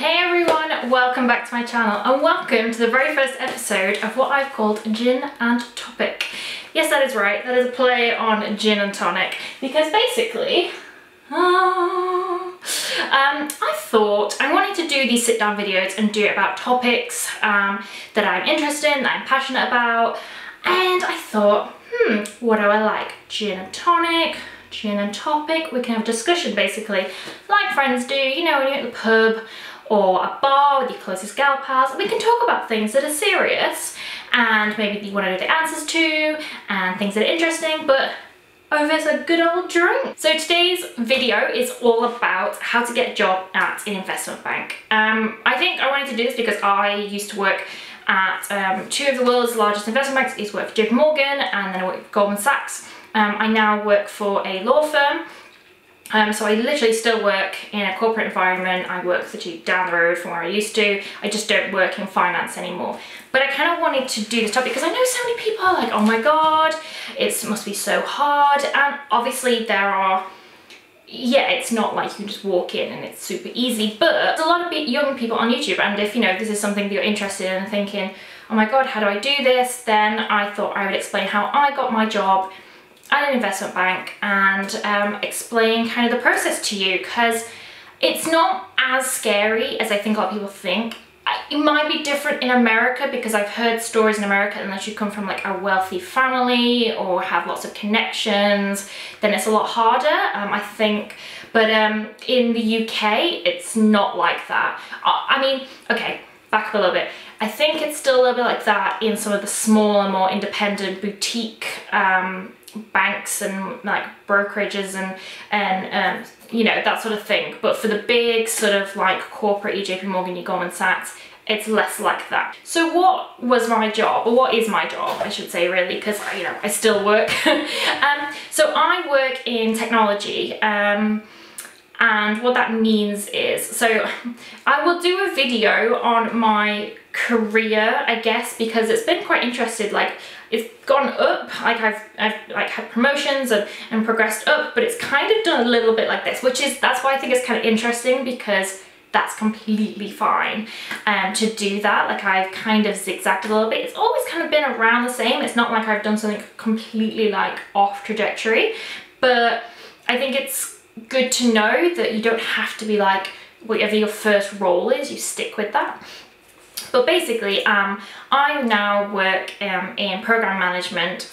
Hey everyone, welcome back to my channel and welcome to the very first episode of what I've called Gin and Topic. Yes, that is right, that is a play on gin and tonic because basically I thought I wanted to do these sit down videos and do it about topics that I'm interested in, that I'm passionate about, and I thought, what do I like? Gin and tonic, gin and topic, we can have a discussion basically, like friends do, you know, when you're at the pub or a bar with your closest gal pals. We can talk about things that are serious and maybe you want to know the answers to and things that are interesting, but over a good old drink. So today's video is all about how to get a job at an investment bank. I think I wanted to do this because I used to work at two of the world's largest investment banks. I used to work for JP Morgan and then I worked for Goldman Sachs. I now work for a law firm. So I literally still work in a corporate environment. I work literally down the road from where I used to. I just don't work in finance anymore. But I kind of wanted to do this topic because I know so many people are like, oh my God, it must be so hard. And obviously there are, yeah, it's not like you can just walk in and it's super easy, but there's a lot of young people on YouTube. And if, you know, this is something that you're interested in and thinking, oh my God, how do I do this? Then I thought I would explain how I got my job at an investment bank and explain kind of the process to you, because it's not as scary as I think a lot of people think. It might be different in America because I've heard stories in America unless you come from like a wealthy family or have lots of connections, then it's a lot harder, I think. But in the UK, it's not like that. I mean, okay, back up a little bit. I think it's still a little bit like that in some of the smaller, more independent boutique banks and like brokerages and you know, that sort of thing. But for the big sort of like corporate JP Morgan, your Goldman Sachs, it's less like that. So what was my job, or what is my job, I should say, really, because you know I still work. So I work in technology. And what that means is, so I will do a video on my career, I guess, because it's been quite interesting. Like, it's gone up, like I've like had promotions and progressed up, but it's kind of done a little bit like this, that's why I think it's kind of interesting, because that's completely fine to do that. Like, I've kind of zigzagged a little bit. It's always kind of been around the same. It's not like I've done something completely like off trajectory, but I think it's good to know that you don't have to be like, whatever your first role is, you stick with that. But basically, I now work in program management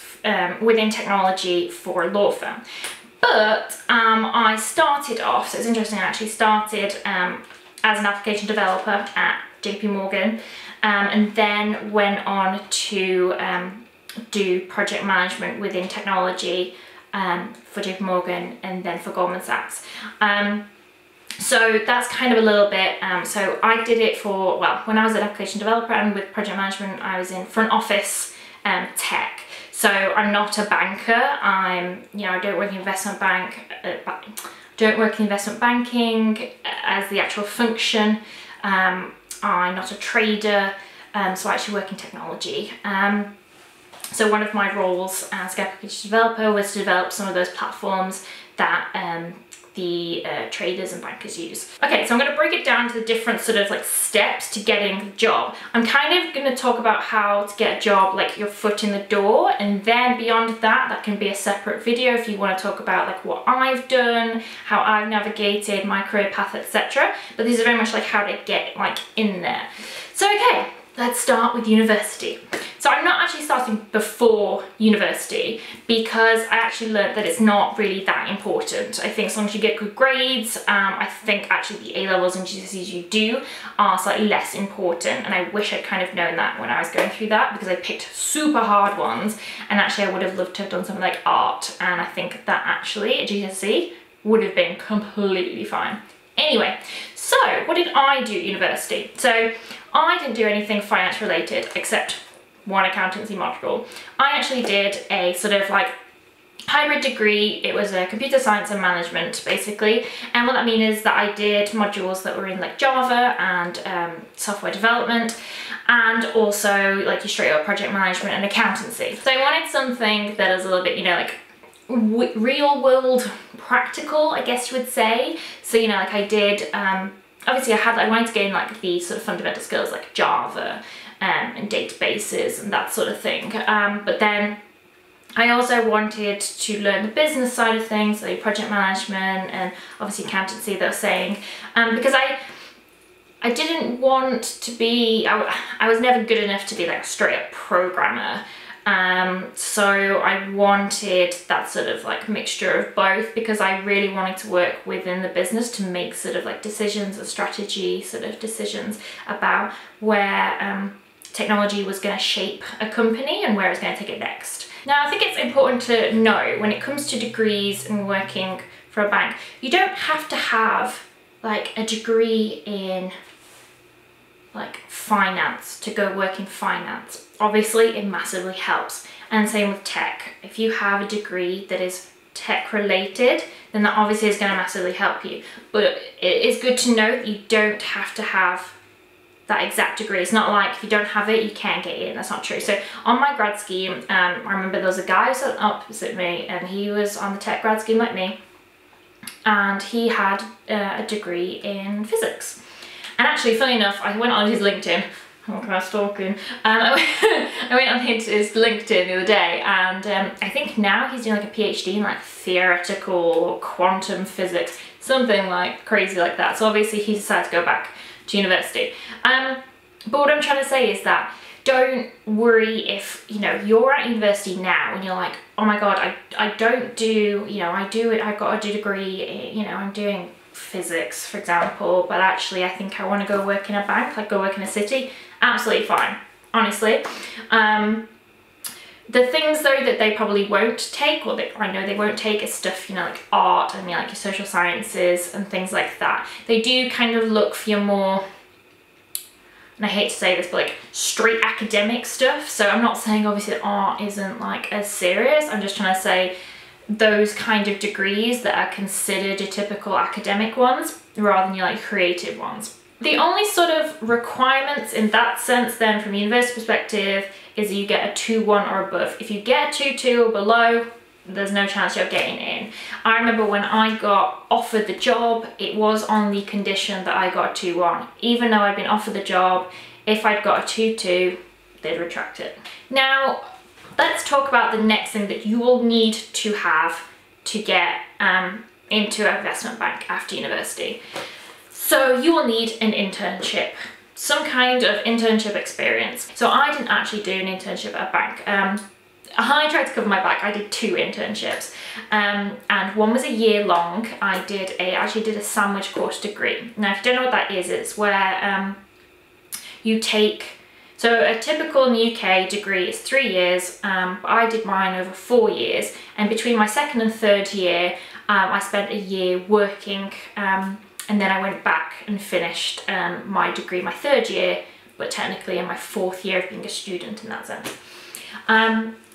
within technology for a law firm. But I started off, so it's interesting, I actually started as an application developer at JP Morgan, and then went on to do project management within technology for JP Morgan and then for Goldman Sachs. So that's kind of a little bit, so I did it for, well, when I was an application developer and with project management, I was in front office tech. So I'm not a banker. You know, I don't work in investment banking as the actual function. I'm not a trader, so I actually work in technology. So one of my roles as an application developer was to develop some of those platforms that the traders and bankers use. Okay, so I'm going to break it down to the different sort of like steps to getting the job. I'm kind of going to talk about how to get a job, like your foot in the door, and then beyond that, that can be a separate video if you want to talk about like what I've done, how I've navigated my career path, etc. But these are very much like how to get like in there. So okay, let's start with university. So I'm not actually starting before university because I actually learned that it's not really that important. I think as long as you get good grades, I think actually the A-levels and GCSEs you do are slightly less important, and I wish I'd kind of known that when I was going through that, because I picked super hard ones, and actually I would have loved to have done something like art, and I think that actually a GCSE would have been completely fine. Anyway, so what did I do at university? So I didn't do anything finance related except one accountancy module. I actually did a sort of like hybrid degree. It was a computer science and management basically, and what that means is that I did modules that were in like Java and software development, and also like your straight up project management and accountancy. So I wanted something that is a little bit, you know, like real world practical, I guess you would say. So, you know, like I did obviously I wanted to gain like these sort of fundamental skills like Java and databases and that sort of thing. But then I also wanted to learn the business side of things, so project management and obviously accountancy, they were saying, because I didn't want to be, I was never good enough to be like a straight up programmer. So I wanted that sort of like mixture of both, because I really wanted to work within the business to make sort of like decisions and strategy sort of decisions about where technology was going to shape a company and where it's going to take it next. Now, I think it's important to know when it comes to degrees and working for a bank, you don't have to have like a degree in like finance to go work in finance. Obviously, it massively helps. And same with tech. If you have a degree that is tech related, then that obviously is going to massively help you. But it is good to know that you don't have to have that exact degree. It's not like if you don't have it, you can't get in. That's not true. So on my grad scheme, I remember there was a guy who sat opposite me, and he was on the tech grad scheme like me, and he had a degree in physics. And actually, funny enough, I went on his LinkedIn. Oh, kind of stalking. I went on his LinkedIn the other day, and I think now he's doing like a PhD in like theoretical or quantum physics, something like crazy like that. So obviously he decided to go back to university. But what I'm trying to say is that don't worry if, you know, you're at university now and you're like, oh my god, I don't do, you know, I've got a degree, you know, I'm doing physics, for example, but actually I think I want to go work in a bank, like go work in a city. Absolutely fine, honestly. The things though that they probably won't take, or that I know they won't take, is stuff, you know, like art and, you know, like your social sciences and things like that. They do kind of look for your more, and I hate to say this, but like straight academic stuff. So I'm not saying obviously that art isn't like as serious. I'm just trying to say those kind of degrees that are considered your typical academic ones rather than your like creative ones. The only sort of requirements in that sense then from a university perspective is that you get a 2-1 or above. If you get a 2-2 or below, there's no chance you're getting in. I remember when I got offered the job, it was on the condition that I got a 2-1. Even though I'd been offered the job, if I'd got a 2-2, they'd retract it. Now, let's talk about the next thing that you will need to have to get into an investment bank after university. So you will need an internship, some kind of internship experience. So I didn't actually do an internship at a bank. I tried to cover my back. I did 2 internships, and one was a year long. I actually did a sandwich course degree. Now, if you don't know what that is, it's where you take, so a typical in the UK degree is 3 years, but I did mine over 4 years, and between my 2nd and 3rd year, I spent a year working, and then I went back and finished my degree my 3rd year, but technically in my 4th year of being a student in that sense.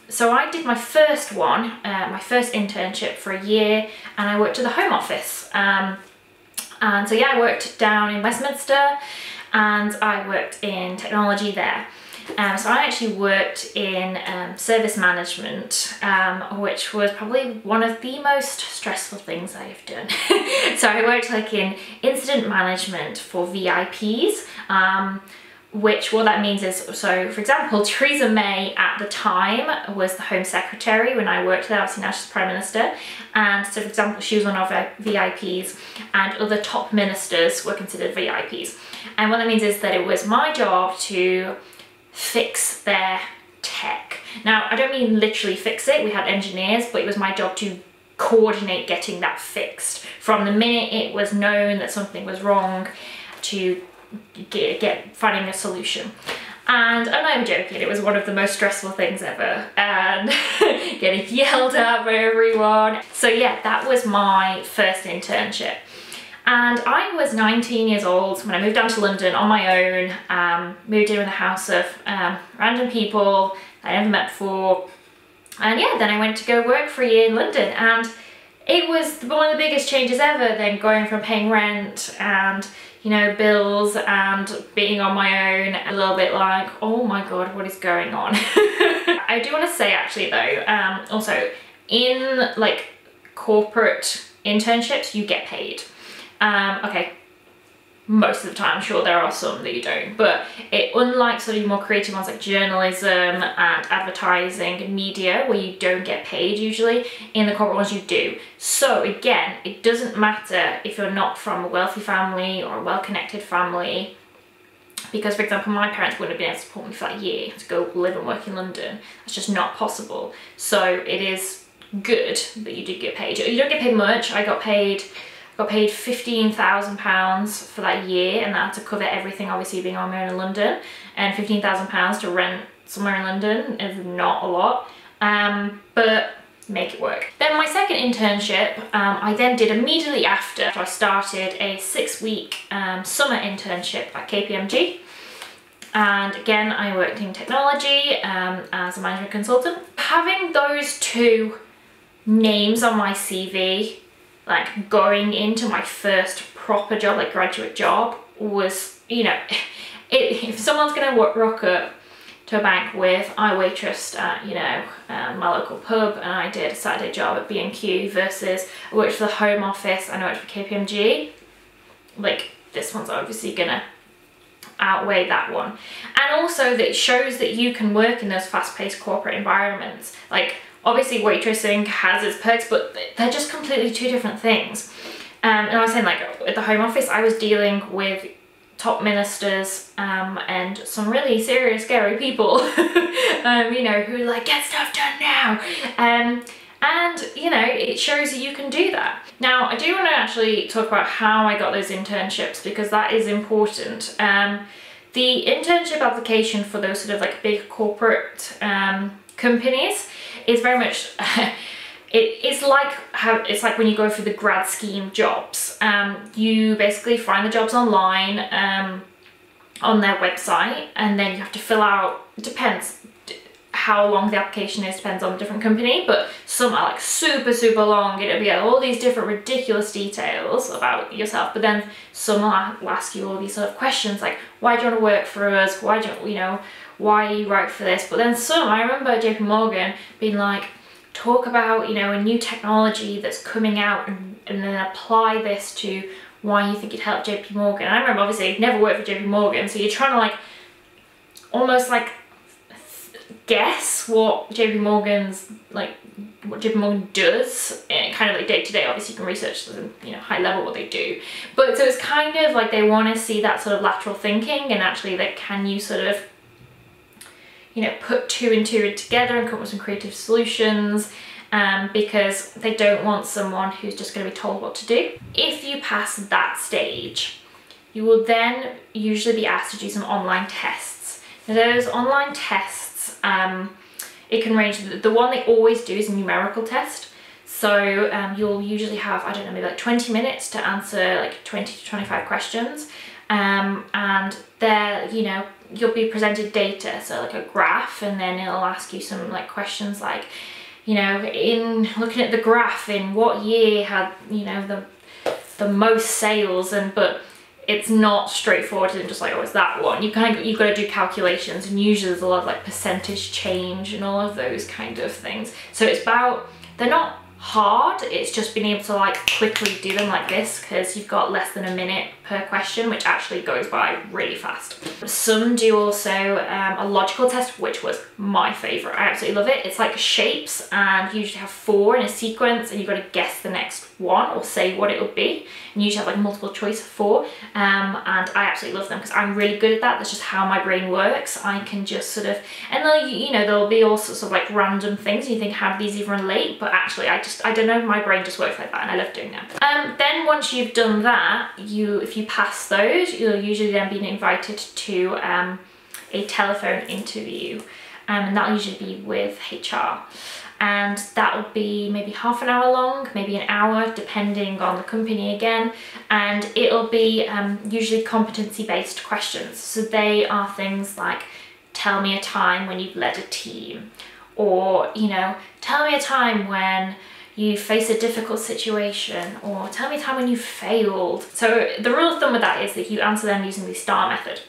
So I did my first one, my first internship for a year, and I worked at the Home Office. And so yeah, I worked down in Westminster, and I worked in technology there. So I actually worked in service management, which was probably one of the most stressful things I have done. So I worked like in incident management for VIPs, which what that means is, so for example, Theresa May at the time was the Home Secretary when I worked there. Obviously now she's Prime Minister, and so for example she was one of our VIPs, and other top ministers were considered VIPs. And what that means is that it was my job to fix their tech. Now, I don't mean literally fix it, we had engineers, but it was my job to coordinate getting that fixed. From the minute it was known that something was wrong to finding a solution. And I'm not even joking, it was one of the most stressful things ever, and getting yelled at by everyone. So yeah, that was my first internship. And I was 19 years old when I moved down to London on my own, moved in with a house of random people I never met before. And yeah, then I went to go work for a year in London, and it was one of the biggest changes ever, then going from paying rent and, you know, bills and being on my own, a little bit like, oh my god, what is going on? I do want to say actually though, also in like corporate internships, you get paid. Okay, most of the time. I'm sure there are some that you don't, but unlike sort of more creative ones like journalism and advertising and media, where you don't get paid usually, in the corporate ones you do. So again, it doesn't matter if you're not from a wealthy family or a well-connected family, because for example, my parents wouldn't have been able to support me for that year to go live and work in London. That's just not possible. So it is good that you do get paid. You don't get paid much. I got paid £15,000 for that year, and that had to cover everything, obviously being on my own in London, and £15,000 to rent somewhere in London is not a lot, but make it work. Then my second internship, I then did immediately after I started a 6-week summer internship at KPMG. And again, I worked in technology as a management consultant. Having those two names on my CV, like going into my first proper job, like graduate job, was, you know, if someone's gonna rock up to a bank with, I waitressed at, you know, my local pub, and I did a Saturday job at B&Q, versus I worked for the Home Office and I worked for KPMG, like this one's obviously gonna outweigh that one. And also that it shows that you can work in those fast-paced corporate environments. Like obviously waitressing has its perks, but they're just completely two different things. And I was saying, like at the Home Office, I was dealing with top ministers and some really serious, scary people, you know, who like, get stuff done now. And, you know, it shows that you can do that. Now, I do want to actually talk about how I got those internships, because that is important. The internship application for those sort of like big corporate companies is very much, it's like when you go for the grad scheme jobs. You basically find the jobs online on their website, and then you have to fill out, it depends how long the application is, depends on the different company, but some are like super long. It'll be all these different ridiculous details about yourself, but then some will ask you all these sort of questions like, why do you want to work for us? Why do you know, why are you right for this? But then some, I remember at Ep.1 being like, talk about, you know, a new technology that's coming out, and then apply this to why you think it helped Ep.1. And I remember obviously I'd never worked for Ep.1, so you're trying to like almost like guess what Ep.1's like, what Ep.1 does, kind of like day to day. Obviously you can research them, you know, high level what they do, but so it's kind of like they want to see that sort of lateral thinking, and actually like, can you sort of, you know, put two and two together and come up with some creative solutions, because they don't want someone who's just going to be told what to do. If you pass that stage, you will then usually be asked to do some online tests. Now those online tests, it can range, the one they always do is a numerical test. So you'll usually have, I don't know, maybe like 20 minutes to answer like 20 to 25 questions. And there, you know, you'll be presented data, so like a graph, and then it'll ask you some like questions like, you know, in looking at the graph, in what year had, you know, the most sales, but it's not straightforward and just like, oh, it's that one. You've got to do calculations, and usually there's a lot of like percentage change and all of those kind of things. So it's about, they're not hard, it's just being able to like quickly do them like this, because you've got less than a minute per question, which actually goes by really fast. Some do also a logical test, which was my favorite. I absolutely love it. It's like shapes, and you usually have 4 in a sequence, and you've got to guess the next one or say what it would be, and you usually have like multiple choice of 4, and I absolutely love them because I'm really good at that. That's just how my brain works. I can just sort of, and then, you know, there'll be all sorts of like random things, and you think, how do these even relate? But actually I don't know, my brain just works like that, and I love doing that. Then once you've done that, if you pass those, you'll usually then be invited to a telephone interview, and that'll usually be with HR. And that would be maybe half an hour long, maybe an hour, depending on the company again. And it'll be usually competency-based questions. So they are things like, tell me a time when you've led a team, or, you know, tell me a time when you face a difficult situation, or tell me a time when you failed. So the rule of thumb with that is that you answer them using the STAR method.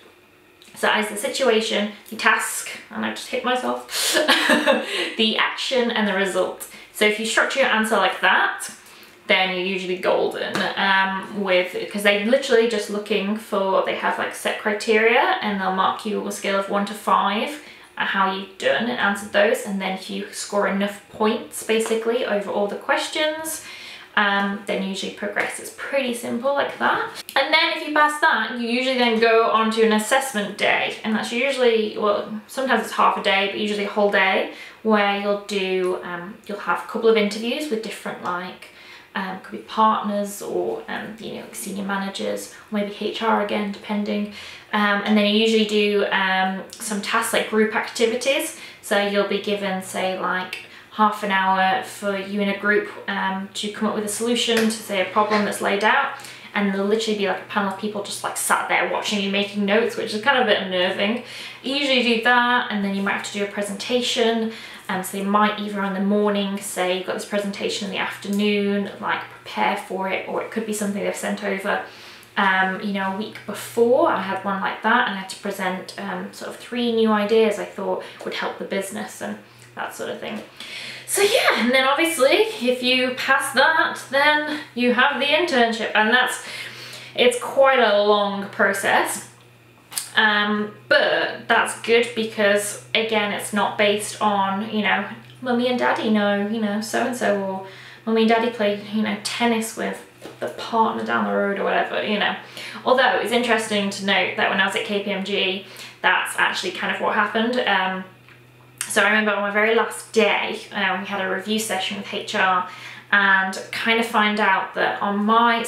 So that is the situation, the task, and I just hit myself, the action and the result. So if you structure your answer like that, then you're usually golden, because they're literally just looking for, they have like set criteria, and they'll mark you on a scale of 1 to 5 at how you've done and answered those, and then if you score enough points basically over all the questions, then you usually progress. It's pretty simple like that. And then if you pass that, you usually then go on to an assessment day, and that's usually, well, sometimes it's half a day, but usually a whole day, where you'll do, you'll have a couple of interviews with different, like, could be partners or, you know, senior managers, or maybe HR again, depending. And then you usually do some tasks like group activities. So you'll be given, say, like half an hour for you in a group to come up with a solution to, say, a problem that's laid out. And there'll literally be like a panel of people just like sat there watching you making notes, which is kind of a bit unnerving. You usually do that, and then you might have to do a presentation. So they might either in the morning say you've got this presentation in the afternoon, like prepare for it, or it could be something they've sent over, you know, a week before. I had one like that, and I had to present sort of 3 new ideas I thought would help the business and that sort of thing. So yeah, and then obviously if you pass that, then you have the internship, and it's quite a long process. But that's good because, again, it's not based on, you know, mummy and daddy know, you know, so-and-so, or mummy and daddy play, you know, tennis with the partner down the road or whatever, you know. Although it's interesting to note that when I was at KPMG, that's actually kind of what happened. So I remember on my very last day, we had a review session with HR, and kind of find out that on my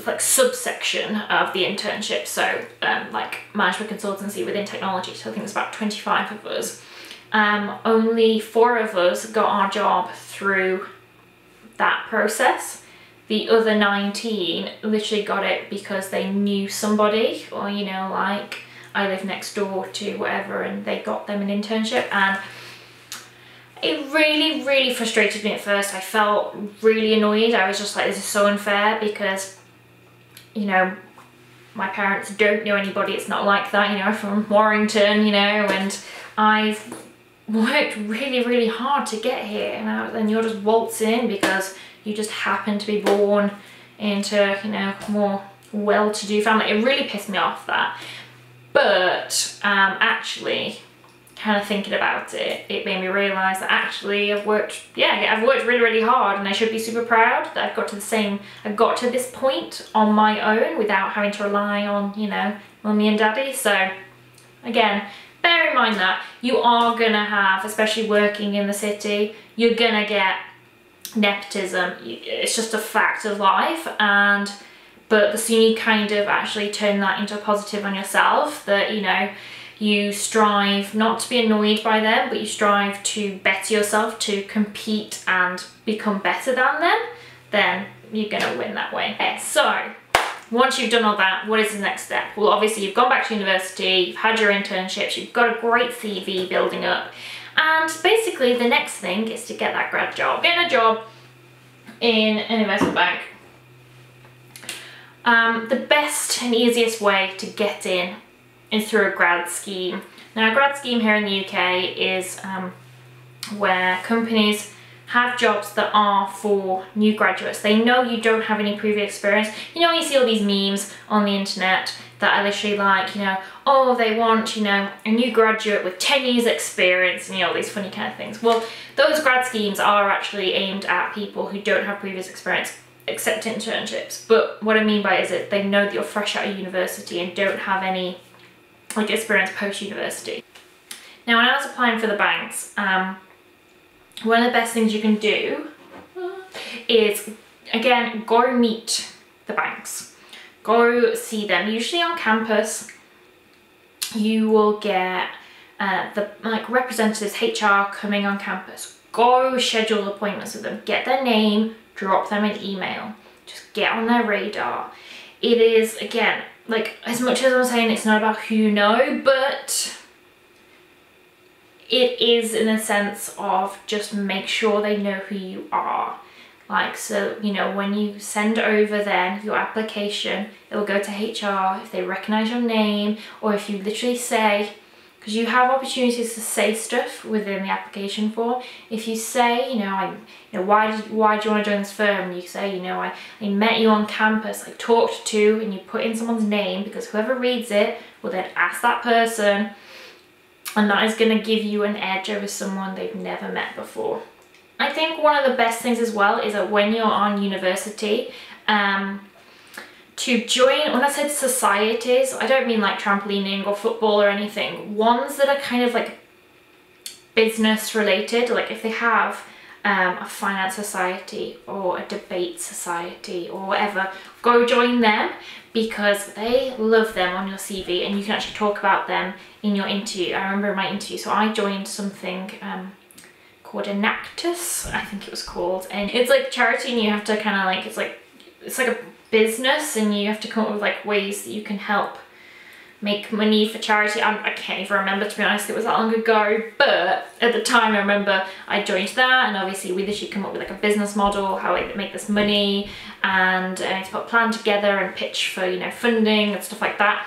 like subsection of the internship, so like management consultancy within technology, so I think there's about 25 of us, only 4 of us got our job through that process. The other 19 literally got it because they knew somebody, or, you know, like I live next door to whatever, and they got them an internship. And it really, really frustrated me at first. I felt really annoyed. I was just like, this is so unfair, because, you know, my parents don't know anybody. It's not like that, you know, from Warrington, you know, and I've worked really, really hard to get here, and then you're just waltzing in because you just happen to be born into, you know, more well-to-do family. It really pissed me off, that. But actually, kind of thinking about it, it made me realise that actually I've worked really, really hard, and I should be super proud that I've got to this point on my own without having to rely on, you know, mummy and daddy. So again, bear in mind that you are gonna have, especially working in the city, you're gonna get nepotism. It's just a fact of life. But the sooner you kind of actually turn that into a positive on yourself, that, you know, you strive not to be annoyed by them, but you strive to better yourself, to compete and become better than them, then you're gonna win that way. Okay, so once you've done all that, what is the next step? Well, obviously you've gone back to university, you've had your internships, you've got a great CV building up, and basically the next thing is to get that grad job. Getting a job in an investment bank. The best and easiest way to get in is through a grad scheme. Now, a grad scheme here in the UK is where companies have jobs that are for new graduates. They know you don't have any previous experience. You know, you see all these memes on the internet that are literally like, you know, oh, they want, you know, a new graduate with 10 years experience, and, you know, all these funny kind of things. Well, those grad schemes are actually aimed at people who don't have previous experience, except internships. But what I mean by it is that they know that you're fresh out of university and don't have any like experience post-university. Now, when I was applying for the banks, one of the best things you can do is, again, go meet the banks. Go see them, usually on campus. You will get the like representatives, HR, coming on campus. Go schedule appointments with them, get their name, drop them an email, just get on their radar. It is, again, like, as much as I'm saying it's not about who you know, but it is in a sense of just make sure they know who you are. Like, so, you know, when you send over then your application, it will go to HR. If they recognize your name, or if you literally say, because you have opportunities to say stuff within the application form. If you say, why do you want to join this firm? And you say, I met you on campus, I talked to, and you put in someone's name, because whoever reads it will then ask that person, and that is going to give you an edge over someone they've never met before. I think one of the best things as well is that when you're on university, to join, when I said societies, I don't mean like trampolining or football or anything. Ones that are kind of like business related, like if they have a finance society or a debate society or whatever, go join them, because they love them on your CV and you can actually talk about them in your interview. I remember in my interview, so I joined something called Enactus, I think it was called, and it's like charity, and you have to kind of like, it's like a business, and you have to come up with like ways that you can help make money for charity. I can't even remember, to be honest, it was that long ago, but at the time I remember I joined that, and obviously we literally come up with like a business model, how we make this money, and to put a plan together and pitch for funding and stuff like that.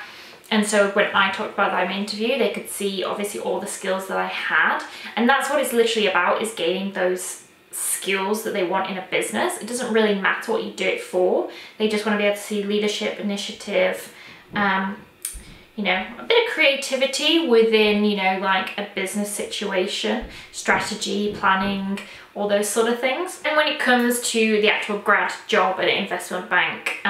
And so when I talked about that in my interview, they could see obviously all the skills that I had, and that's what it's literally about, is gaining those skills that they want in a business. It doesn't really matter what you do it for. They just want to be able to see leadership, initiative, a bit of creativity within, like a business situation, strategy, planning, all those sort of things. And when it comes to the actual grad job at an investment bank,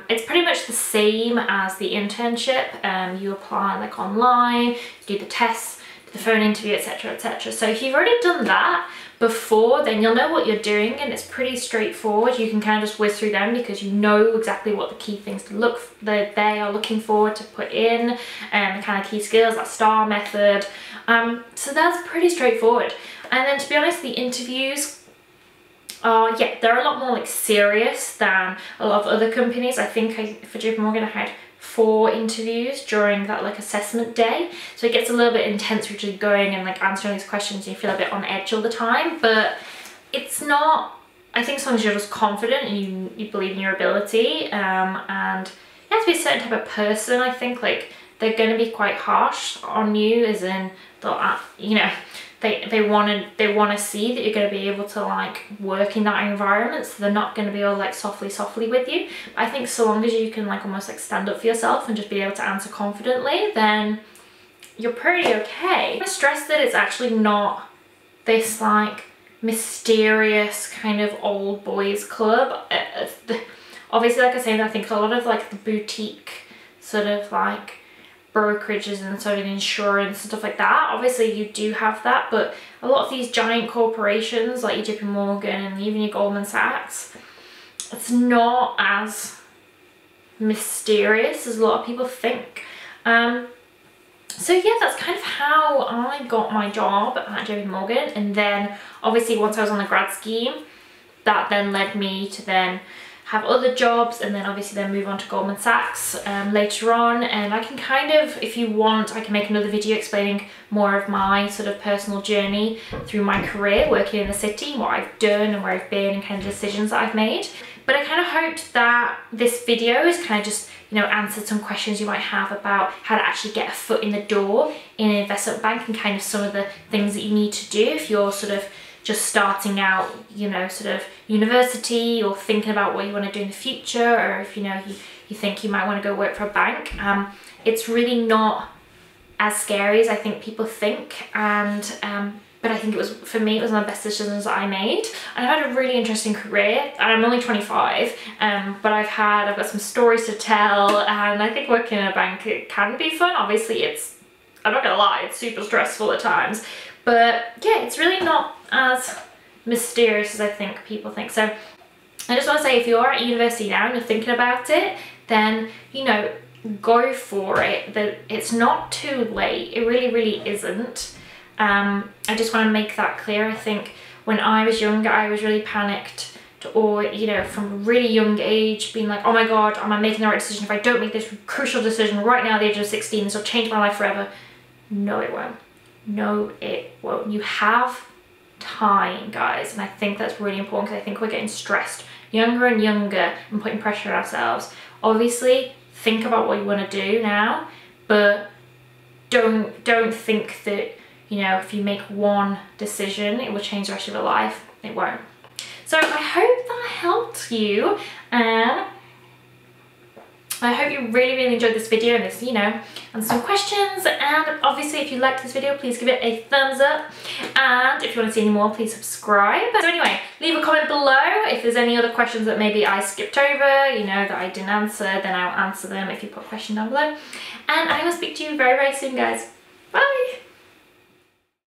it's pretty much the same as the internship. You apply like online, do the tests, do the phone interview, etc., etc. So if you've already done that before, then you'll know what you're doing, and it's pretty straightforward. You can kind of just whiz through them, because you know exactly what the key things that they are looking for to put in, and the kind of key skills, that STAR method. So that's pretty straightforward. And then, to be honest, the interviews are, they're a lot more like serious than a lot of other companies. I think for J.P. Morgan I had 4 interviews during that like assessment day, so it gets a little bit intense, which is going and like answering these questions, and you feel a bit on edge all the time. But it's not, I think, as long as you're just confident and you believe in your ability, and you have to be a certain type of person. I think like they're going to be quite harsh on you, as in they want to see that you're going to be able to like work in that environment, so they're not going to be all like softly with you. But I think so long as you can like almost like stand up for yourself and just be able to answer confidently, then you're pretty okay. I stress that it's actually not this like mysterious kind of old boys club. Obviously, like I said, I think a lot of like the boutique sort of like brokerages and sort of insurance and stuff like that, obviously you do have that, but a lot of these giant corporations like your J.P. Morgan and even your Goldman Sachs, it's not as mysterious as a lot of people think. So yeah, that's kind of how I got my job at J.P. Morgan. And then obviously once I was on the grad scheme, that then led me to then have other jobs, and then obviously then move on to Goldman Sachs later on. And I can kind of, if you want, I can make another video explaining more of my sort of personal journey through my career working in the city, what I've done and where I've been and kind of decisions that I've made. But I kind of hoped that this video is kind of just, answered some questions you might have about how to actually get a foot in the door in an investment bank, and kind of some of the things that you need to do if you're sort of just starting out, sort of university, or thinking about what you want to do in the future, or if you think you might want to go work for a bank. It's really not as scary as I think people think, and but I think for me it was one of the best decisions that I made. And I've had a really interesting career, and I'm only 25, but I've got some stories to tell, and I think working in a bank, it can be fun. Obviously I'm not gonna lie, it's super stressful at times, but yeah, it's really not as mysterious as I think people think. So I just want to say, if you're at university now and you're thinking about it, then go for it. That it's not too late. It really isn't. I just want to make that clear. I think when I was younger, I was really panicked, or from a really young age, being like, oh my god, am I making the right decision? If I don't make this crucial decision right now at the age of 16, this will change my life forever. No, it won't. No, it won't. You have time, guys, and I think that's really important, because I think we're getting stressed younger and younger and putting pressure on ourselves. Obviously, think about what you want to do now, but don't think that, you know, if you make one decision, it will change the rest of your life. It won't. So I hope that helped you, and I hope you really enjoyed this video and this, you know, and some questions. And obviously if you liked this video, please give it a thumbs up. And if you want to see any more, please subscribe. So anyway, leave a comment below if there's any other questions that maybe I skipped over, you know, that I didn't answer, then I'll answer them if you put a question down below. And I will speak to you very soon, guys. Bye.